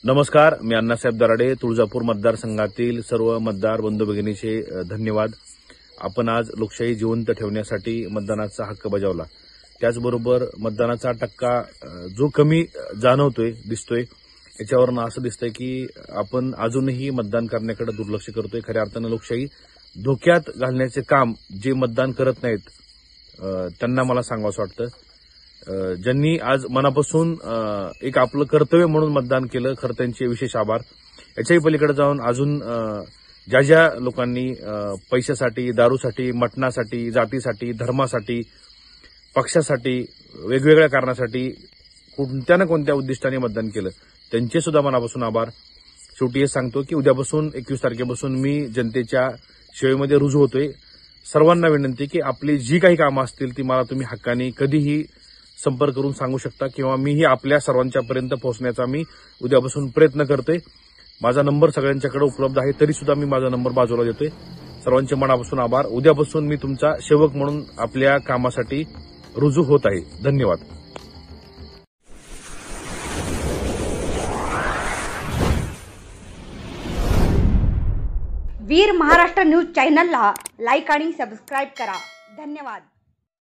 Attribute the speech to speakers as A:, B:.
A: नमस्कार, मी अण्णासाहेब दराडे, तुळजापूर मतदारसंघातील सर्व मतदार बंधू भगिनीचे धन्यवाद। आपण आज लोकशाही जिवंत ठेवण्यासाठी मतदानाचा हक्क बजावला। त्याचबरोबर मतदानाचा टक्का जो कमी जाणवतोय दिसतोय, याच्यावरून असं दिसतंय की आपण अजूनही मतदान करण्याकडे दुर्लक्ष करतोय। खऱ्या अर्थानं लोकशाही धोक्यात घालण्याचे काम जे मतदान करत नाहीत त्यांना मला सांगावंसं वाटतं। ज्यांनी आज मनापासून एक आपलं कर्तव्य म्हणून मतदान केलं, खरं त्यांचे विशेष आभार। याच्याही पलीकडे जाऊन अजून ज्या ज्या लोकांनी पैशासाठी, दारूसाठी, मटणासाठी, जातीसाठी, धर्मासाठी, पक्षासाठी, वेगवेगळ्या कारणासाठी कोणत्या ना कोणत्या उद्दिष्टाने मतदान केलं, त्यांचे सुद्धा मनापासून आभार। शेवटी हे सांगतो की उद्यापासून 21 तारखेपासून मी जनतेच्या सेवेमध्ये रुजू होतोय। सर्वांना विनंती की आपली जी काही कामं असतील ती मला तुम्ही हक्काने कधीही संपर्क करून सांगू शकता किंवा मीही आपल्या सर्वांच्यापर्यंत पोहोचण्याचा मी उद्यापासून प्रयत्न करतोय। माझा नंबर सगळ्यांच्याकडे उपलब्ध आहे, तरी सुद्धा मी माझा नंबर बाजूला देतोय। सर्वांचे मनापासून आभार। उद्यापासून मी तुमचा सेवक म्हणून आपल्या कामासाठी रुजू होत आहे। धन्यवाद।
B: वीर महाराष्ट्र न्यूज चॅनलला लाईक आणि सबस्क्राईब करा। धन्यवाद।